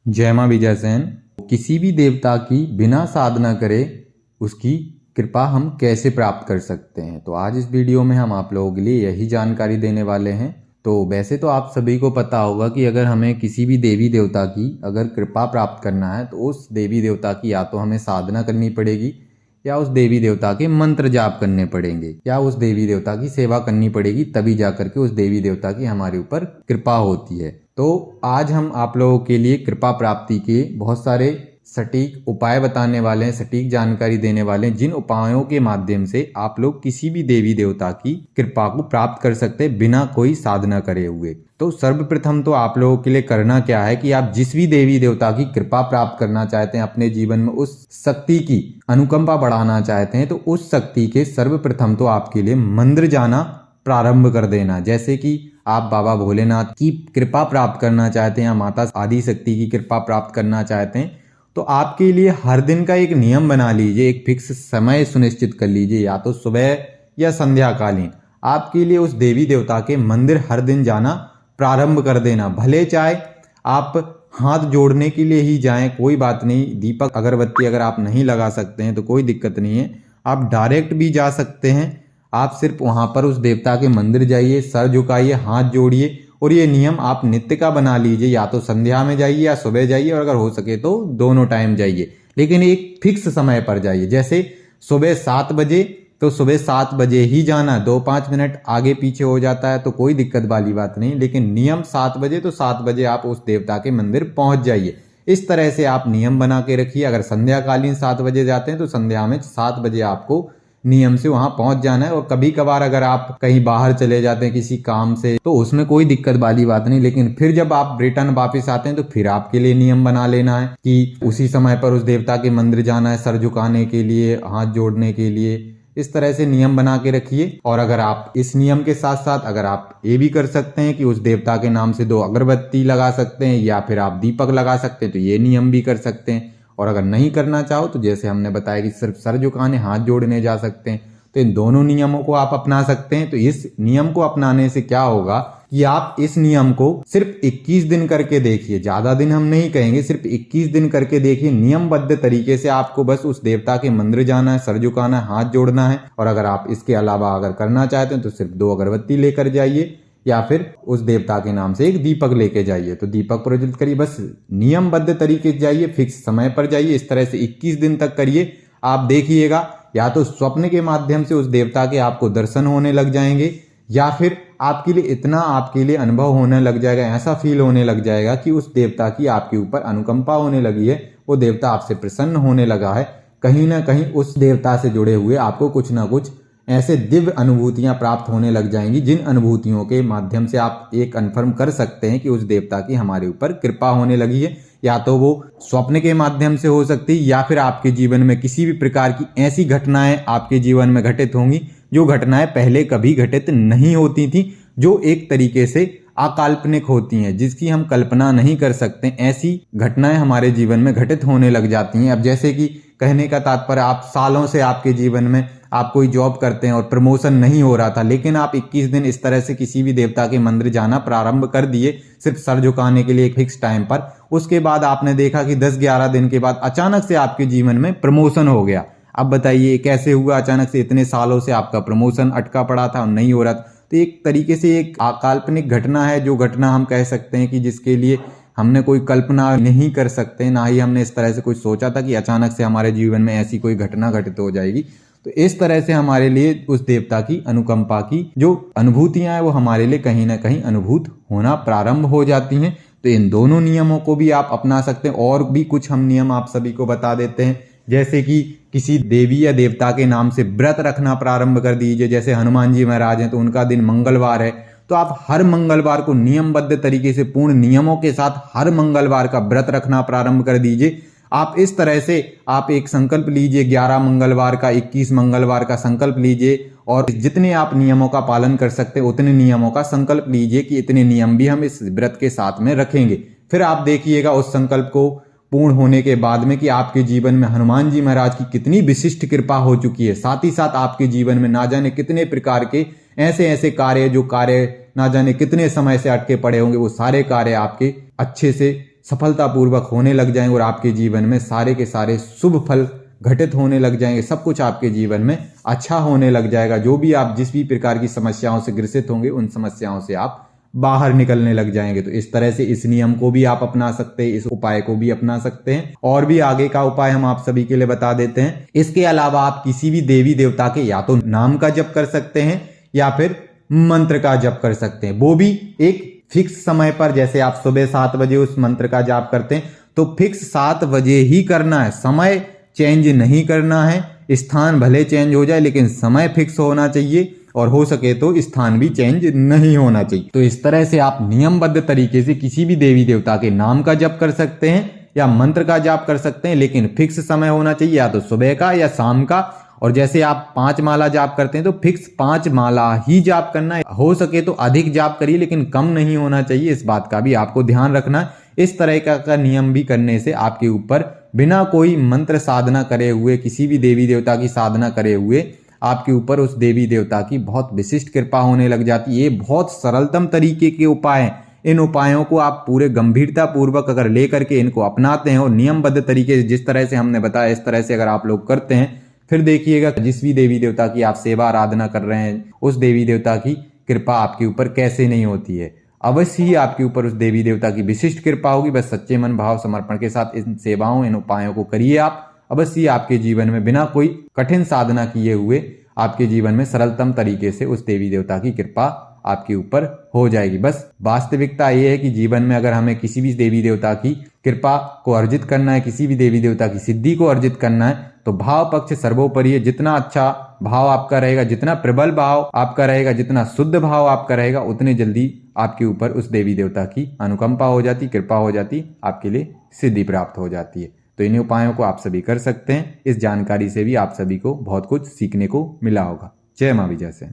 जय मां विजय सेन। किसी भी देवता की बिना साधना करे उसकी कृपा हम कैसे प्राप्त कर सकते हैं, तो आज इस वीडियो में हम आप लोगों के लिए यही जानकारी देने वाले हैं। तो वैसे तो आप सभी को पता होगा कि अगर हमें किसी भी देवी देवता की अगर कृपा प्राप्त करना है तो उस देवी देवता की या तो हमें साधना करनी पड़ेगी, या उस देवी देवता के मंत्र जाप करने पड़ेंगे, या उस देवी देवता की सेवा करनी पड़ेगी, तभी जाकर के उस देवी देवता की हमारे ऊपर कृपा होती है। तो आज हम आप लोगों के लिए कृपा प्राप्ति के बहुत सारे सटीक उपाय बताने वाले हैं, सटीक जानकारी देने वाले हैं, जिन उपायों के माध्यम से आप लोग किसी भी देवी देवता की कृपा को प्राप्त कर सकते हैं बिना कोई साधना करे हुए। तो सर्वप्रथम तो आप लोगों के लिए करना क्या है कि आप जिस भी देवी देवता की कृपा प्राप्त करना चाहते हैं, अपने जीवन में उस शक्ति की अनुकंपा बढ़ाना चाहते हैं, तो उस शक्ति के सर्वप्रथम तो आपके लिए मंदिर जाना प्रारंभ कर देना। जैसे कि आप बाबा भोलेनाथ की कृपा प्राप्त करना चाहते हैं या माता आदि शक्ति की कृपा प्राप्त करना चाहते हैं, तो आपके लिए हर दिन का एक नियम बना लीजिए, एक फिक्स समय सुनिश्चित कर लीजिए, या तो सुबह या संध्या कालीन आपके लिए उस देवी देवता के मंदिर हर दिन जाना प्रारंभ कर देना। भले चाहे आप हाथ जोड़ने के लिए ही जाएं, कोई बात नहीं, दीपक अगरबत्ती अगर आप नहीं लगा सकते हैं तो कोई दिक्कत नहीं है, आप डायरेक्ट भी जा सकते हैं। आप सिर्फ वहां पर उस देवता के मंदिर जाइए, सर झुकाइए, हाथ जोड़िए, और ये नियम आप नित्य का बना लीजिए, या तो संध्या में जाइए या सुबह जाइए, और अगर हो सके तो दोनों टाइम जाइए, लेकिन एक फिक्स समय पर जाइए। जैसे सुबह 7 बजे तो सुबह 7 बजे ही जाना, 2-5 मिनट आगे पीछे हो जाता है तो कोई दिक्कत वाली बात नहीं, लेकिन नियम 7 बजे तो 7 बजे आप उस देवता के मंदिर पहुंच जाइए। इस तरह से आप नियम बना के रखिए। अगर संध्या कालीन 7 बजे जाते हैं तो संध्या में 7 बजे आपको नियम से वहां पहुंच जाना है। और कभी कभार अगर आप कहीं बाहर चले जाते हैं किसी काम से तो उसमें कोई दिक्कत वाली बात नहीं, लेकिन फिर जब आप रिटर्न वापस आते हैं तो फिर आपके लिए नियम बना लेना है कि उसी समय पर उस देवता के मंदिर जाना है, सर झुकाने के लिए, हाथ जोड़ने के लिए। इस तरह से नियम बना के रखिए। और अगर आप इस नियम के साथ साथ अगर आप ये भी कर सकते हैं कि उस देवता के नाम से 2 अगरबत्ती लगा सकते हैं, या फिर आप दीपक लगा सकते हैं, तो ये नियम भी कर सकते हैं। और अगर नहीं करना चाहो तो जैसे हमने बताया कि सिर्फ सर झुकाने, हाथ जोड़ने जा सकते हैं, तो इन दोनों नियमों को आप अपना सकते हैं। तो इस नियम को अपनाने से क्या होगा कि आप इस नियम को सिर्फ 21 दिन करके देखिए, ज्यादा दिन हम नहीं कहेंगे, सिर्फ 21 दिन करके देखिए। नियमबद्ध तरीके से आपको बस उस देवता के मंदिर जाना है, सर झुकाना है, हाथ जोड़ना है। और अगर आप इसके अलावा अगर करना चाहते हैं तो सिर्फ 2 अगरबत्ती लेकर जाइए, या फिर उस देवता के नाम से एक दीपक लेके जाइए, तो दीपक प्रज्वलित करिए। बस नियमबद्ध तरीके से जाइए, फिक्स समय पर जाइए। इस तरह से 21 दिन तक करिए। आप देखिएगा या तो स्वप्न के माध्यम से उस देवता के आपको दर्शन होने लग जाएंगे, या फिर आपके लिए इतना आपके लिए अनुभव होने लग जाएगा, ऐसा फील होने लग जाएगा कि उस देवता की आपके ऊपर अनुकंपा होने लगी है, वो देवता आपसे प्रसन्न होने लगा है। कहीं ना कहीं उस देवता से जुड़े हुए आपको कुछ ना कुछ ऐसे दिव्य अनुभूतियां प्राप्त होने लग जाएंगी, जिन अनुभूतियों के माध्यम से आप एक कन्फर्म कर सकते हैं कि उस देवता की हमारे ऊपर कृपा होने लगी है। या तो वो स्वप्न के माध्यम से हो सकती है, या फिर आपके जीवन में किसी भी प्रकार की ऐसी घटनाएं आपके जीवन में घटित होंगी जो घटनाएं पहले कभी घटित नहीं होती थी, जो एक तरीके से अकाल्पनिक होती हैं, जिसकी हम कल्पना नहीं कर सकते। ऐसी घटनाएं हमारे जीवन में घटित होने लग जाती हैं। अब जैसे कि कहने का तात्पर्य, आप सालों से आपके जीवन में आप कोई जॉब करते हैं और प्रमोशन नहीं हो रहा था, लेकिन आप 21 दिन इस तरह से किसी भी देवता के मंदिर जाना प्रारंभ कर दिए, सिर्फ सर झुकाने के लिए एक फिक्स टाइम पर। उसके बाद आपने देखा कि 10-11 दिन के बाद अचानक से आपके जीवन में प्रमोशन हो गया। अब बताइए कैसे हुआ अचानक से? इतने सालों से आपका प्रमोशन अटका पड़ा था और नहीं हो रहा था। तो एक तरीके से एक काल्पनिक घटना है, जो घटना हम कह सकते हैं कि जिसके लिए हमने कोई कल्पना नहीं कर सकते, ना ही हमने इस तरह से कुछ सोचा था कि अचानक से हमारे जीवन में ऐसी कोई घटना घटित हो जाएगी। तो इस तरह से हमारे लिए उस देवता की अनुकंपा की जो अनुभूतियां हैं वो हमारे लिए कहीं ना कहीं अनुभूत होना प्रारंभ हो जाती हैं। तो इन दोनों नियमों को भी आप अपना सकते हैं। और भी कुछ हम नियम आप सभी को बता देते हैं, जैसे कि किसी देवी या देवता के नाम से व्रत रखना प्रारंभ कर दीजिए। जैसे हनुमान जी महाराज हैं तो उनका दिन मंगलवार है, तो आप हर मंगलवार को नियमबद्ध तरीके से पूर्ण नियमों के साथ हर मंगलवार का व्रत रखना प्रारंभ कर दीजिए। आप इस तरह से आप एक संकल्प लीजिए, 11 मंगलवार का, 21 मंगलवार का संकल्प लीजिए, और जितने आप नियमों का पालन कर सकते उतने नियमों का संकल्प लीजिए कि इतने नियम भी हम इस व्रत के साथ में रखेंगे। फिर आप देखिएगा उस संकल्प को पूर्ण होने के बाद में कि आपके जीवन में हनुमान जी महाराज की कितनी विशिष्ट कृपा हो चुकी है। साथ ही साथ आपके जीवन में ना जाने कितने प्रकार के ऐसे ऐसे कार्य, जो कार्य ना जाने कितने समय से अटके पड़े होंगे, वो सारे कार्य आपके अच्छे से सफलतापूर्वक होने लग जाएंगे और आपके जीवन में सारे के सारे शुभ फल घटित होने लग जाएंगे। सब कुछ आपके जीवन में अच्छा होने लग जाएगा। जो भी आप जिस भी प्रकार की समस्याओं से ग्रसित होंगे उन समस्याओं से आप बाहर निकलने लग जाएंगे। तो इस तरह से इस नियम को भी आप अपना सकते हैं, इस उपाय को भी अपना सकते हैं। और भी आगे का उपाय हम आप सभी के लिए बता देते हैं। इसके अलावा आप किसी भी देवी देवता के या तो नाम का जप कर सकते हैं या फिर मंत्र का जप कर सकते हैं, वो भी एक फिक्स समय पर। जैसे आप सुबह 7 बजे उस मंत्र का जाप करते हैं तो फिक्स 7 बजे ही करना है, समय चेंज नहीं करना है। स्थान भले चेंज हो जाए लेकिन समय फिक्स होना चाहिए और हो सके तो स्थान भी चेंज नहीं होना चाहिए। तो इस तरह से आप नियमबद्ध तरीके से किसी भी देवी देवता के नाम का जप कर सकते हैं या मंत्र का जाप कर सकते हैं, लेकिन फिक्स समय होना चाहिए, या तो सुबह का या शाम का। और जैसे आप 5 माला जाप करते हैं तो फिक्स 5 माला ही जाप करना है। हो सके तो अधिक जाप करिए लेकिन कम नहीं होना चाहिए, इस बात का भी आपको ध्यान रखना है। इस तरह का नियम भी करने से आपके ऊपर बिना कोई मंत्र साधना करे हुए, किसी भी देवी देवता की साधना करे हुए, आपके ऊपर उस देवी देवता की बहुत विशिष्ट कृपा होने लग जाती है। ये बहुत सरलतम तरीके के उपाय हैं। इन उपायों को आप पूरे गंभीरता पूर्वक अगर लेकर के इनको अपनाते हैं और नियमबद्ध तरीके से जिस तरह से हमने बताया इस तरह से अगर आप लोग करते हैं, फिर देखिएगा जिस भी देवी देवता की आप सेवा आराधना कर रहे हैं उस देवी देवता की कृपा आपके ऊपर कैसे नहीं होती है। अवश्य ही आपके ऊपर उस देवी देवता की विशिष्ट कृपा होगी। बस सच्चे मन भाव समर्पण के साथ इन सेवाओं, इन उपायों को करिए आप। अवश्य आपके जीवन में बिना कोई कठिन साधना किए हुए आपके जीवन में सरलतम तरीके से उस देवी देवता की कृपा आपके ऊपर हो जाएगी। बस वास्तविकता ये है कि जीवन में अगर हमें किसी भी देवी देवता की कृपा को अर्जित करना है, किसी भी देवी देवता की सिद्धि को अर्जित करना है, तो भाव पक्ष सर्वोपरि है। जितना अच्छा भाव आपका रहेगा, जितना प्रबल भाव आपका रहेगा, जितना शुद्ध भाव आपका रहेगा, उतने जल्दी आपके ऊपर उस देवी देवता की अनुकंपा हो जाती, कृपा हो जाती, आपके लिए सिद्धि प्राप्त हो जाती है। तो इन उपायों को आप सभी कर सकते हैं। इस जानकारी से भी आप सभी को बहुत कुछ सीखने को मिला होगा। जय मां विजय सेन।